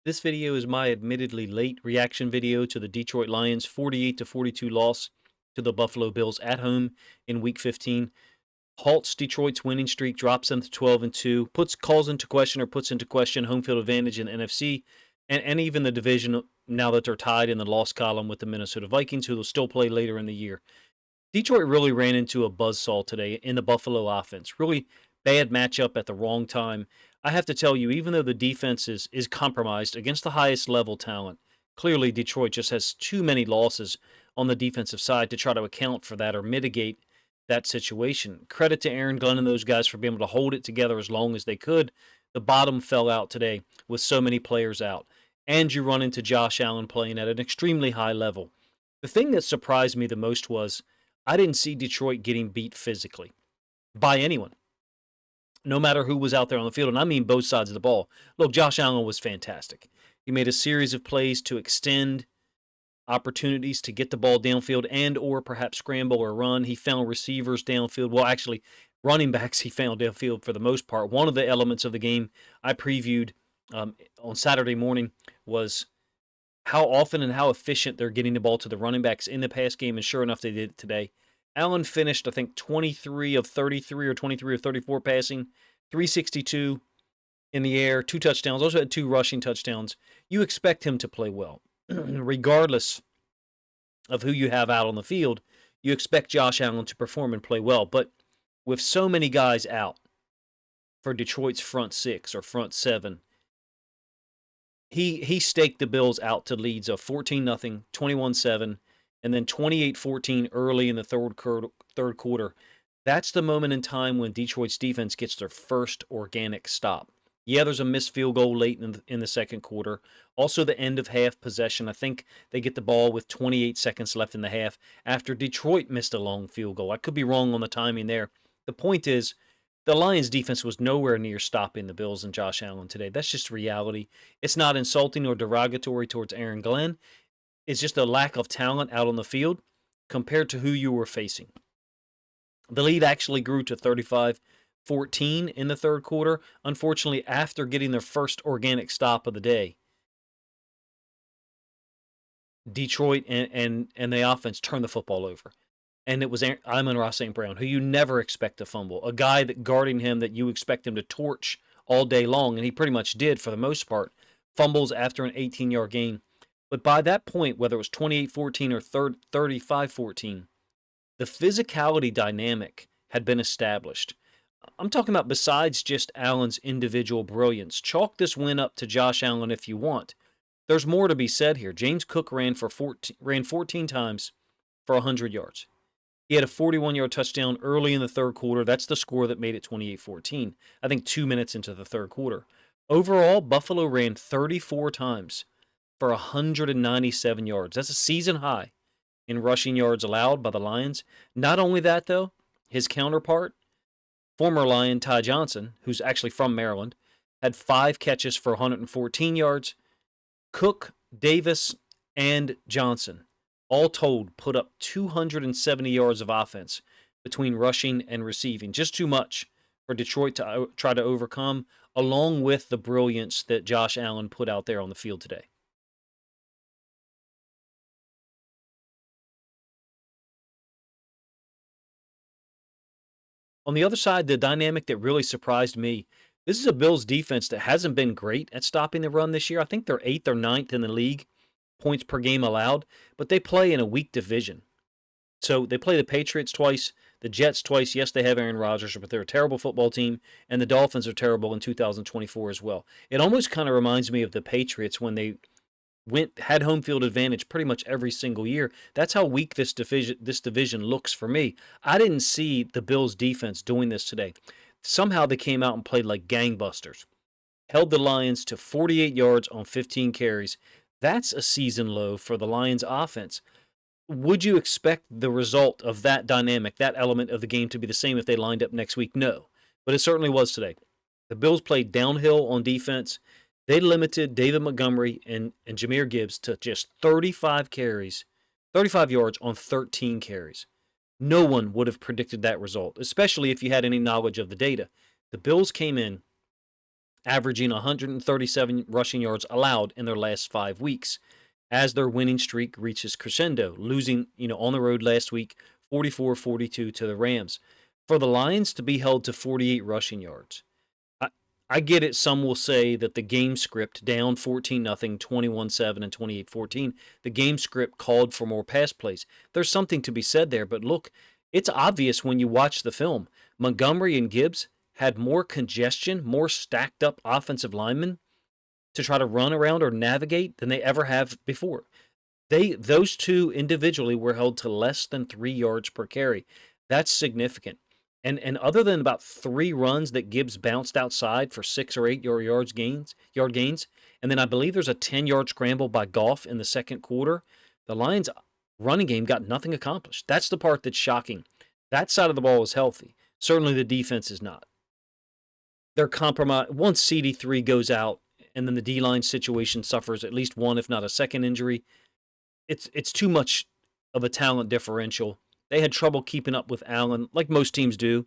This video is my admittedly late reaction video to the Detroit Lions 48-42 loss to the Buffalo Bills at home in Week 15. Halts Detroit's winning streak, drops them to 12-2, calls into question or puts into question home field advantage in the NFC and even the division now that they're tied in the loss column with the Minnesota Vikings, who will still play later in the year. Detroit really ran into a buzzsaw today in the Buffalo offense. Really bad matchup at the wrong time. I have to tell you, even though the defense is compromised against the highest level talent, clearly Detroit just has too many losses on the defensive side to try to account for that or mitigate that situation. Credit to Aaron Glenn and those guys for being able to hold it together as long as they could. The bottom fell out today with so many players out. And you run into Josh Allen playing at an extremely high level. The thing that surprised me the most was I didn't see Detroit getting beat physically by anyone, no matter who was out there on the field. And I mean both sides of the ball. Look, Josh Allen was fantastic. He made a series of plays to extend opportunities to get the ball downfield and or perhaps scramble or run. He found receivers downfield. Well, actually, running backs he found downfield for the most part. One of the elements of the game I previewed on Saturday morning was how often and how efficient they're getting the ball to the running backs in the pass game, and sure enough, they did it today. Allen finished, I think, 23 of 33 or 23 of 34 passing, 362 in the air, 2 touchdowns, also had 2 rushing touchdowns. You expect him to play well. Regardless of who you have out on the field, you expect Josh Allen to perform and play well. But with so many guys out for Detroit's front 6 or front 7, he staked the Bills out to leads of 14-0, 21-7, and then 28-14 early in the third quarter. That's the moment in time when Detroit's defense gets their first organic stop. Yeah, there's a missed field goal late in the second quarter. Also, the end of half possession. I think they get the ball with 28 seconds left in the half after Detroit missed a long field goal. I could be wrong on the timing there. The point is, the Lions defense was nowhere near stopping the Bills and Josh Allen today. That's just reality. It's not insulting or derogatory towards Aaron Glenn. It's just a lack of talent out on the field compared to who you were facing. The lead actually grew to 35-14 in the third quarter. Unfortunately, after getting their first organic stop of the day, Detroit and the offense turned the football over. And it was Amon-Ra St. Brown, who you never expect to fumble. A guy that guarding him that you expect him to torch all day long, and he pretty much did for the most part. Fumbles after an 18-yard gain. But by that point, whether it was 28-14 or 35-14, the physicality dynamic had been established. I'm talking about besides just Allen's individual brilliance. Chalk this win up to Josh Allen if you want. There's more to be said here. James Cook ran 14 times for 100 yards. He had a 41-yard touchdown early in the third quarter. That's the score that made it 28-14, I think 2 minutes into the third quarter. Overall, Buffalo ran 34 times for 197 yards. That's a season high in rushing yards allowed by the Lions. Not only that, though, his counterpart, former Lion Ty Johnson, who's actually from Maryland, had 5 catches for 114 yards. Cook, Davis, and Johnson all told put up 270 yards of offense between rushing and receiving. Just too much for Detroit to try to overcome, along with the brilliance that Josh Allen put out there on the field today. On the other side, the dynamic that really surprised me, this is a Bills defense that hasn't been great at stopping the run this year. I think they're 8th or 9th in the league, points per game allowed, but they play in a weak division. So they play the Patriots twice, the Jets twice. Yes, they have Aaron Rodgers, but they're a terrible football team, and the Dolphins are terrible in 2024 as well. It almost kind of reminds me of the Patriots when they had home field advantage pretty much every single year. That's how weak this division looks for me. I didn't see the Bills defense doing this today. Somehow they came out and played like gangbusters. Held the Lions to 48 yards on 15 carries. That's a season low for the Lions offense. Would you expect the result of that dynamic, that element of the game to be the same if they lined up next week? No, but it certainly was today. The Bills played downhill on defense. They limited David Montgomery and Jahmyr Gibbs to just 35 yards on 13 carries. No one would have predicted that result, especially if you had any knowledge of the data. The Bills came in averaging 137 rushing yards allowed in their last 5 weeks as their winning streak reaches crescendo, losing, on the road last week 44-42 to the Rams. For the Lions to be held to 48 rushing yards. I get it. Some will say that the game script down 14-0, 21-7, and 28-14, the game script called for more pass plays. There's something to be said there, but look, it's obvious when you watch the film. Montgomery and Gibbs had more congestion, more stacked up offensive linemen to try to run around or navigate than they ever have before. Those two individually were held to less than 3 yards per carry. That's significant. And other than about 3 runs that Gibbs bounced outside for 6 or 8 yard gains, and then I believe there's a 10-yard scramble by Goff in the second quarter, the Lions' running game got nothing accomplished. That's the part that's shocking. That side of the ball is healthy. Certainly the defense is not. They're compromised. Once CD3 goes out and then the D-line situation suffers at least one, if not a second injury, it's too much of a talent differential. They had trouble keeping up with Allen, like most teams do,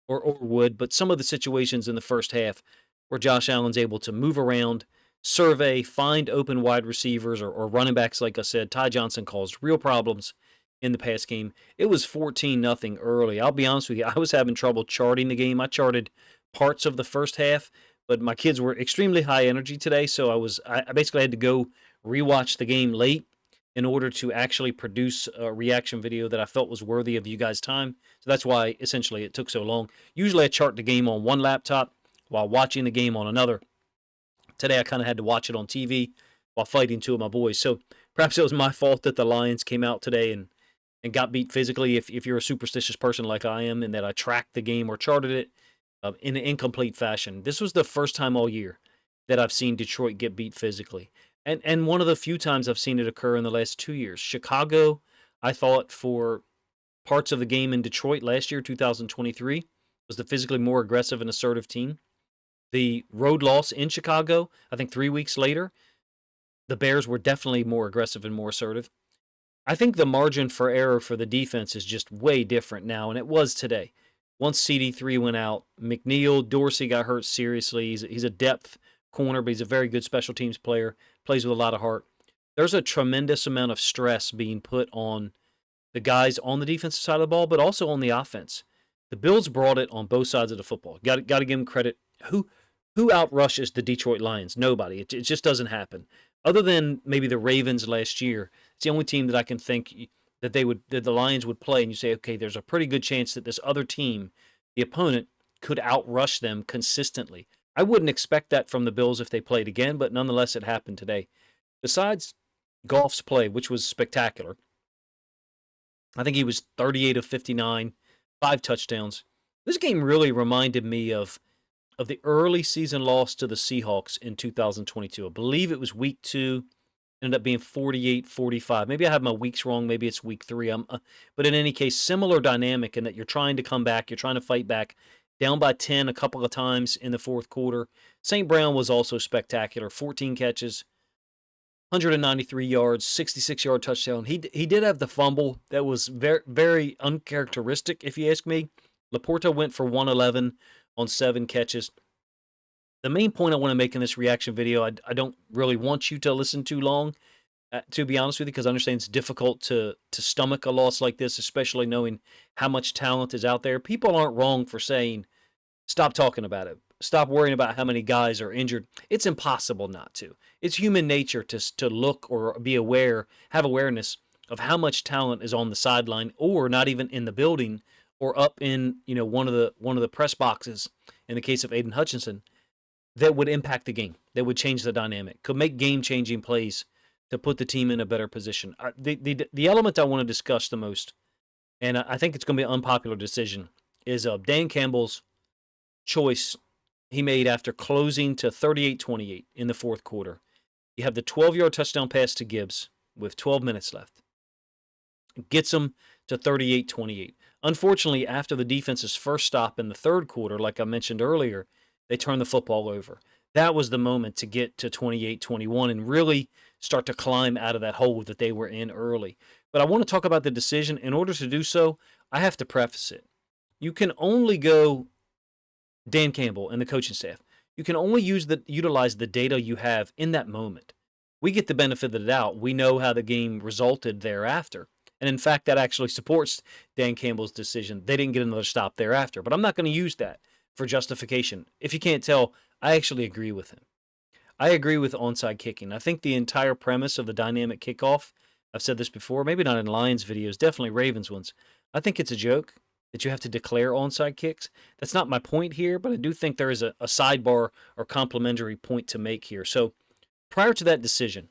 or would, but some of the situations in the first half where Josh Allen's able to move around, survey, find open wide receivers or running backs, like I said, Ty Johnson caused real problems in the pass game. It was 14-0 early. I'll be honest with you, I was having trouble charting the game. I charted parts of the first half, but my kids were extremely high energy today, so I basically had to go rewatch the game late in order to actually produce a reaction video that I felt was worthy of you guys' time. So that's why, essentially, it took so long. Usually I chart the game on one laptop while watching the game on another. Today I kind of had to watch it on TV while fighting 2 of my boys. So perhaps it was my fault that the Lions came out today and got beat physically, if you're a superstitious person like I am, and that I tracked the game or charted it in an incomplete fashion. This was the first time all year that I've seen Detroit get beat physically. And one of the few times I've seen it occur in the last 2 years. Chicago, I thought for parts of the game in Detroit last year, 2023, was the physically more aggressive and assertive team. The road loss in Chicago, I think 3 weeks later, the Bears were definitely more aggressive and more assertive. I think the margin for error for the defense is just way different now, and it was today. Once CD3 went out, McNeil, Dorsey got hurt seriously. He's a depth corner, but he's a very good special teams player, plays with a lot of heart. There's a tremendous amount of stress being put on the guys on the defensive side of the ball, but also on the offense. The Bills brought it on both sides of the football. Got to give them credit. Who outrushes the Detroit Lions? Nobody. It just doesn't happen. Other than maybe the Ravens last year, it's the only team that I can think that the Lions would play, and you say, okay, there's a pretty good chance that this other team, the opponent, could outrush them consistently. I wouldn't expect that from the Bills if they played again, but nonetheless, it happened today. Besides Goff's play, which was spectacular, I think he was 38 of 59, 5 touchdowns. This game really reminded me of the early season loss to the Seahawks in 2022. I believe it was week 2. Ended up being 48-45. Maybe I have my weeks wrong. Maybe it's week 3. But in any case, similar dynamic in that you're trying to come back. You're trying to fight back. Down by 10 a couple of times in the fourth quarter. St. Brown was also spectacular. 14 catches, 193 yards, 66-yard touchdown. He did have the fumble that was very, very uncharacteristic, if you ask me. Laporta went for 111 on 7 catches. The main point I want to make in this reaction video, I don't really want you to listen too long, to be honest with you, because I understand it's difficult to stomach a loss like this, especially knowing how much talent is out there. People aren't wrong for saying, stop talking about it. Stop worrying about how many guys are injured. It's impossible not to. It's human nature to look or be aware, have awareness of how much talent is on the sideline or not even in the building or up in one of the press boxes in the case of Aiden Hutchinson that would impact the game, that would change the dynamic, could make game-changing plays to put the team in a better position. The element I want to discuss the most, and I think it's going to be an unpopular decision, is Dan Campbell's choice he made after closing to 38-28 in the fourth quarter. You have the 12-yard touchdown pass to Gibbs with 12 minutes left. Gets him to 38-28. Unfortunately, after the defense's first stop in the third quarter, like I mentioned earlier, they turn the football over. That was the moment to get to 28-21 and really start to climb out of that hole that they were in early. But I want to talk about the decision. In order to do so, I have to preface it. You can only go Dan Campbell and the coaching staff. You can only utilize the data you have in that moment. We get the benefit of the doubt. We know how the game resulted thereafter. And in fact, that actually supports Dan Campbell's decision. They didn't get another stop thereafter. But I'm not going to use that for justification. If you can't tell, I actually agree with him. I agree with onside kicking. I think the entire premise of the dynamic kickoff, I've said this before, maybe not in Lions videos, definitely Ravens ones. I think it's a joke that you have to declare onside kicks. That's not my point here, but I do think there is a sidebar or complementary point to make here. So prior to that decision,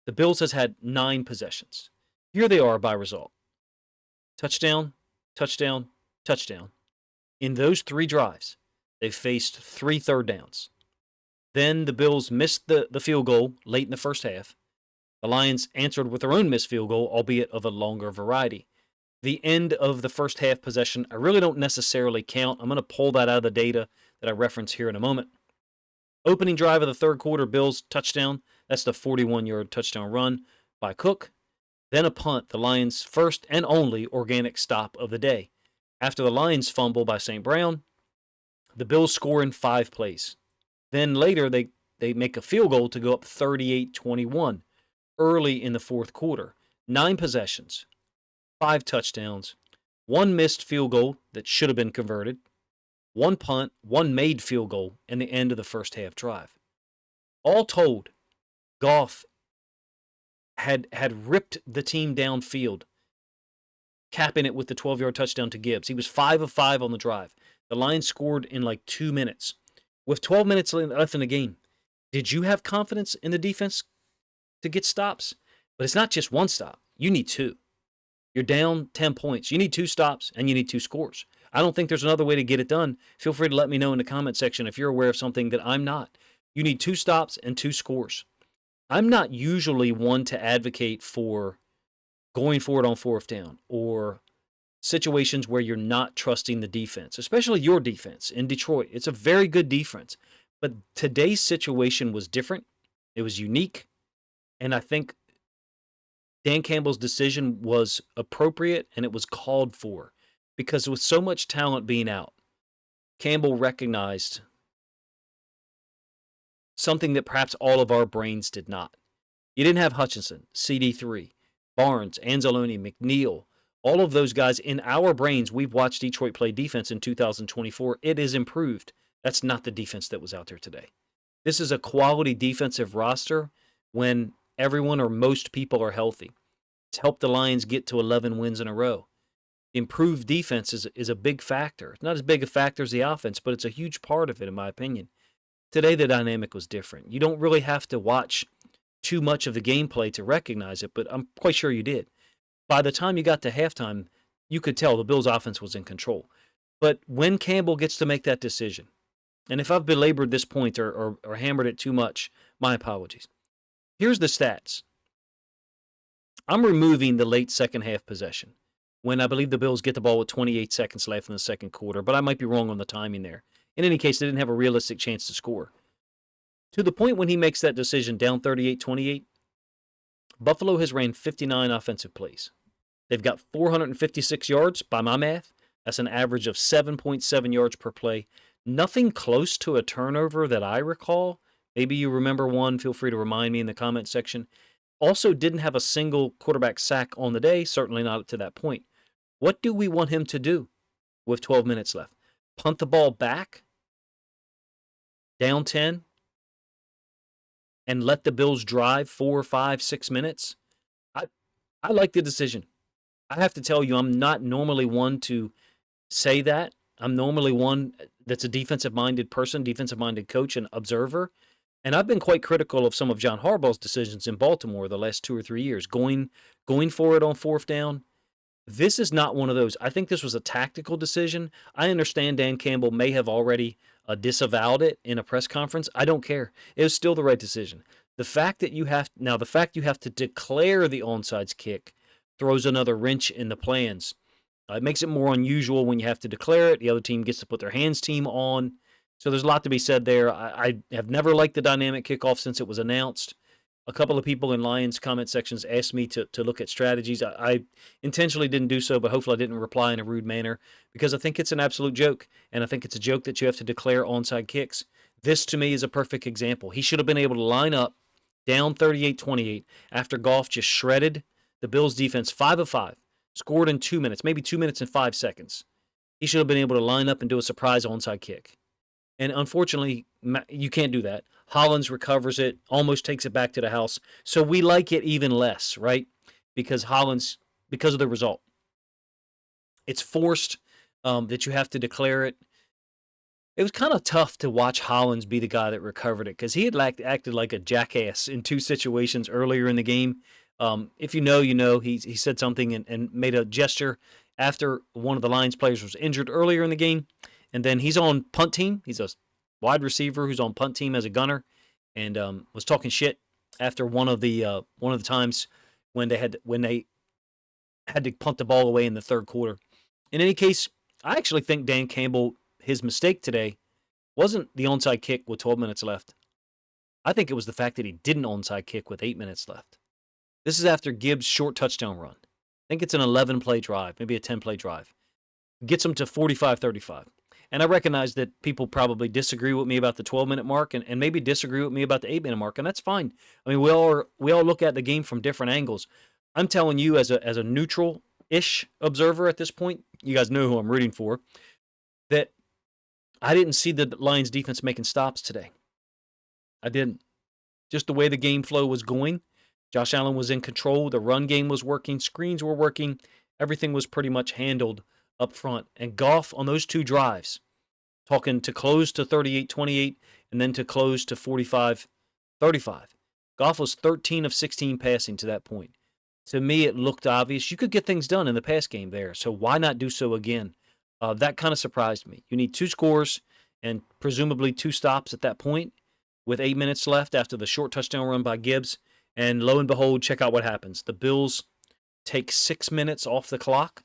the Bills has had 9 possessions. Here they are by result. Touchdown, touchdown, touchdown. In those 3 drives, they faced 3 third downs. Then the Bills missed the field goal late in the first half. The Lions answered with their own missed field goal, albeit of a longer variety. The end of the first half possession, I really don't necessarily count. I'm going to pull that out of the data that I reference here in a moment. Opening drive of the third quarter, Bills touchdown. That's the 41-yard touchdown run by Cook. Then a punt, the Lions' first and only organic stop of the day. After the Lions fumble by St. Brown, the Bills score in 5 plays. Then later, they make a field goal to go up 38-21 early in the fourth quarter. 9 possessions, 5 touchdowns, 1 missed field goal that should have been converted, 1 punt, 1 made field goal, and the end of the first half drive. All told, Goff had ripped the team downfield, capping it with the 12-yard touchdown to Gibbs. He was 5 of 5 on the drive. The Lions scored in like 2 minutes. With 12 minutes left in the game, did you have confidence in the defense to get stops? But it's not just 1 stop. You need 2. You're down 10 points. You need 2 stops, and you need 2 scores. I don't think there's another way to get it done. Feel free to let me know in the comment section if you're aware of something that I'm not. You need 2 stops and 2 scores. I'm not usually one to advocate for going for it on 4th down or situations where you're not trusting the defense, especially your defense in Detroit. It's a very good defense. But today's situation was different. It was unique. And I think Dan Campbell's decision was appropriate and it was called for. Because with so much talent being out, Campbell recognized something that perhaps all of our brains did not. You didn't have Hutchinson, CD3, Barnes, Anzalone, McNeil, all of those guys. In our brains, we've watched Detroit play defense in 2024. It is improved. That's not the defense that was out there today. This is a quality defensive roster when everyone or most people are healthy. It's helped the Lions get to 11 wins in a row. Improved defense is a big factor. It's not as big a factor as the offense, but it's a huge part of it, in my opinion. Today, the dynamic was different. You don't really have to watch too much of the gameplay to recognize it, but I'm quite sure you did. By the time you got to halftime, you could tell the Bills' offense was in control. But when Campbell gets to make that decision, and if I've belabored this point or hammered it too much, my apologies. Here's the stats. I'm removing the late second half possession when I believe the Bills get the ball with 28 seconds left in the second quarter, but I might be wrong on the timing there. In any case, they didn't have a realistic chance to score. To the point when he makes that decision down 38-28, Buffalo has ran 59 offensive plays. They've got 456 yards, by my math. That's an average of 7.7 yards per play. Nothing close to a turnover that I recall. Maybe you remember one. Feel free to remind me in the comment section. Also didn't have a single quarterback sack on the day, certainly not to that point. What do we want him to do with 12 minutes left? Punt the ball back, down 10, and let the Bills drive 4, 5, 6 minutes? I like the decision. I have to tell you, I'm not normally one to say that. I'm normally one that's a defensive-minded person, defensive-minded coach and observer. And I've been quite critical of some of John Harbaugh's decisions in Baltimore the last 2 or 3 years, going for it on 4th down. This is not one of those. I think this was a tactical decision. I understand Dan Campbell may have already disavowed it in a press conference. I don't care. It was still the right decision. The fact you have to declare the onside kick throws another wrench in the plans. It makes it more unusual when you have to declare it. The other team gets to put their hands team on. So there's a lot to be said there. I have never liked the dynamic kickoff since it was announced. A couple of people in Lions comment sections asked me to look at strategies. I intentionally didn't do so, but hopefully I didn't reply in a rude manner because I think it's an absolute joke, and I think it's a joke that you have to declare onside kicks. This, to me, is a perfect example. He should have been able to line up down 38-28 after Goff just shredded the Bills' defense 5 of 5, scored in 2 minutes, maybe 2 minutes and 5 seconds. He should have been able to line up and do a surprise onside kick. And unfortunately, you can't do that. Hollins recovers it, almost takes it back to the house. So we like it even less, right? Because because of the result. It's forced that you have to declare it. It was kind of tough to watch Hollins be the guy that recovered it because he had acted like a jackass in 2 situations earlier in the game. If you know, you know. He said something and made a gesture after one of the Lions players was injured earlier in the game. And then he's on punt team. He's a wide receiver who's on punt team as a gunner, and was talking shit after one of the times when they had to punt the ball away in the third quarter. In any case, I actually think Dan Campbell, his mistake today wasn't the onside kick with 12 minutes left. I think it was the fact that he didn't onside kick with 8 minutes left. This is after Gibbs' short touchdown run. I think it's an 11-play drive, maybe a 10-play drive. Gets them to 45-35. And I recognize that people probably disagree with me about the 12-minute mark and maybe disagree with me about the 8-minute mark, and that's fine. I mean, we all look at the game from different angles. I'm telling you as a neutral-ish observer at this point, you guys know who I'm rooting for, that I didn't see the Lions defense making stops today. I didn't. Just the way the game flow was going, Josh Allen was in control, the run game was working, screens were working, everything was pretty much handled up front. And Goff on those 2 drives, talking to close to 38-28 and then to close to 45-35. Goff was 13 of 16 passing to that point. To me, it looked obvious. You could get things done in the pass game there, so why not do so again? That kind of surprised me. You need 2 scores and presumably 2 stops at that point with 8 minutes left after the short touchdown run by Gibbs. And lo and behold, check out what happens. The Bills take 6 minutes off the clock.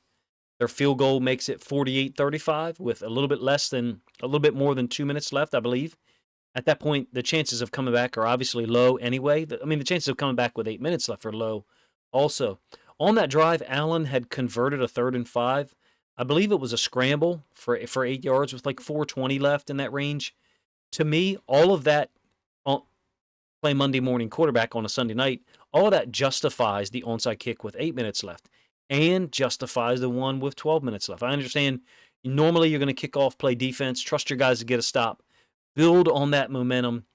Their field goal makes it 48-35 with a little bit more than 2 minutes left, I believe. At that point, the chances of coming back are obviously low anyway. The chances of coming back with 8 minutes left are low also. On that drive, Allen had converted a 3rd and 5. I believe it was a scramble for 8 yards with like 4:20 left in that range. To me, all of that, play Monday morning quarterback on a Sunday night, all of that justifies the onside kick with 8 minutes left and justifies the one with 12 minutes left. I understand normally you're going to kick off, play defense, trust your guys to get a stop, build on that momentum.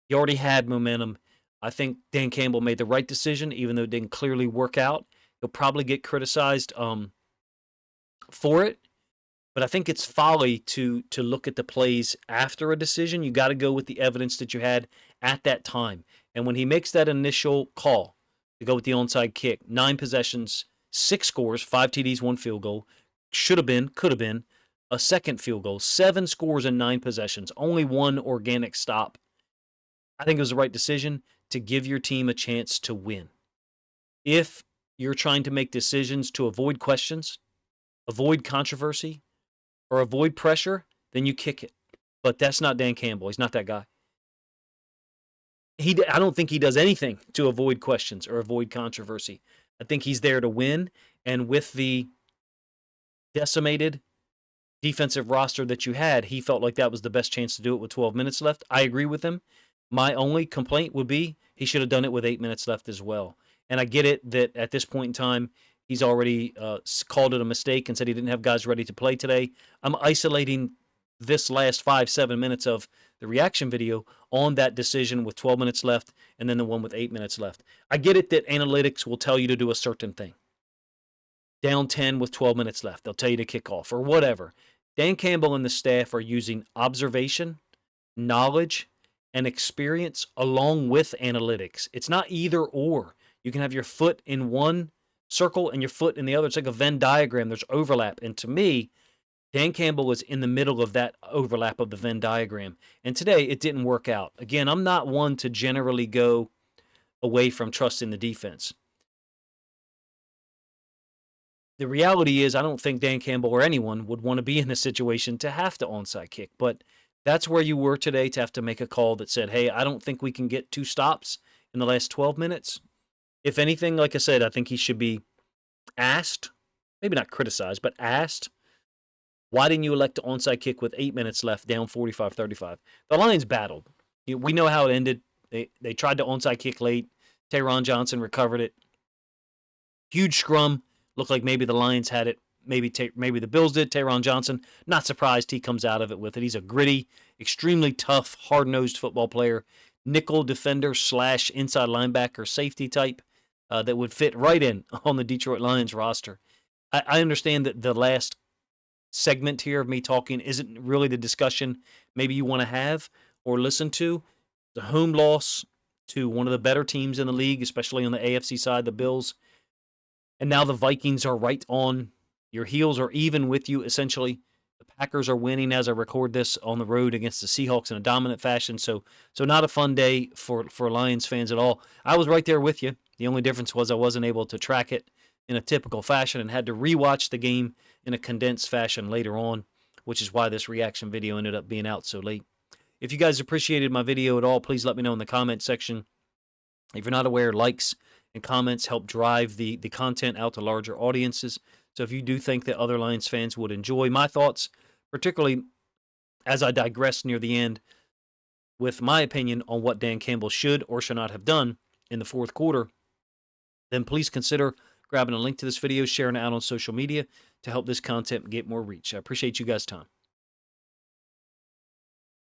You already had momentum. I think Dan Campbell made the right decision, even though it didn't clearly work out. He'll probably get criticized for it, but I think it's folly to look at the plays after a decision. You got to go with the evidence that you had at that time. And when he makes that initial call to go with the onside kick, 9 possessions, 6 scores, 5 TDs, 1 field goal, should have been, could have been, a second field goal, 7 scores in 9 possessions, only 1 organic stop. I think it was the right decision to give your team a chance to win. If you're trying to make decisions to avoid questions, avoid controversy, or avoid pressure, then you kick it. But that's not Dan Campbell. He's not that guy. I don't think he does anything to avoid questions or avoid controversy. I think he's there to win, and with the decimated defensive roster that you had, he felt like that was the best chance to do it with 12 minutes left. I agree with him. My only complaint would be he should have done it with 8 minutes left as well. And I get it that at this point in time, he's already called it a mistake and said he didn't have guys ready to play today. I'm isolating this last 5-7 minutes of the reaction video on that decision with 12 minutes left and then the one with 8 minutes left. I get it that analytics will tell you to do a certain thing. Down 10 with 12 minutes left. They'll tell you to kick off or whatever. Dan Campbell and the staff are using observation, knowledge, and experience along with analytics. It's not either or. You can have your foot in one circle and your foot in the other. It's like a Venn diagram. There's overlap. And to me, Dan Campbell was in the middle of that overlap of the Venn diagram. And today, it didn't work out. Again, I'm not one to generally go away from trusting the defense. The reality is I don't think Dan Campbell or anyone would want to be in a situation to have to onside kick. But that's where you were today, to have to make a call that said, hey, I don't think we can get 2 stops in the last 12 minutes. If anything, like I said, I think he should be asked, maybe not criticized, but asked Why didn't you elect the onside kick with 8 minutes left, down 45-35? The Lions battled. We know how it ended. They tried the onside kick late. Taron Johnson recovered it. Huge scrum. Looked like maybe the Lions had it. Maybe the Bills did. Taron Johnson, not surprised he comes out of it with it. He's a gritty, extremely tough, hard-nosed football player. Nickel defender / inside linebacker safety type that would fit right in on the Detroit Lions roster. I understand that the last segment here of me talking isn't really the discussion maybe you want to have or listen to. The home loss to one of the better teams in the league, especially on the AFC side, the Bills. And now the Vikings are right on your heels or even with you, essentially. The Packers are winning as I record this on the road against the Seahawks in a dominant fashion. So not a fun day for Lions fans at all. I was right there with you. The only difference was I wasn't able to track it in a typical fashion and had to rewatch the game in a condensed fashion later on, which is why this reaction video ended up being out so late. If you guys appreciated my video at all, please let me know in the comment section. If you're not aware, likes and comments help drive the content out to larger audiences. So if you do think that other Lions fans would enjoy my thoughts, particularly as I digress near the end with my opinion on what Dan Campbell should or should not have done in the fourth quarter, then please consider grabbing a link to this video, sharing it out on social media to help this content get more reach. I appreciate you guys' time.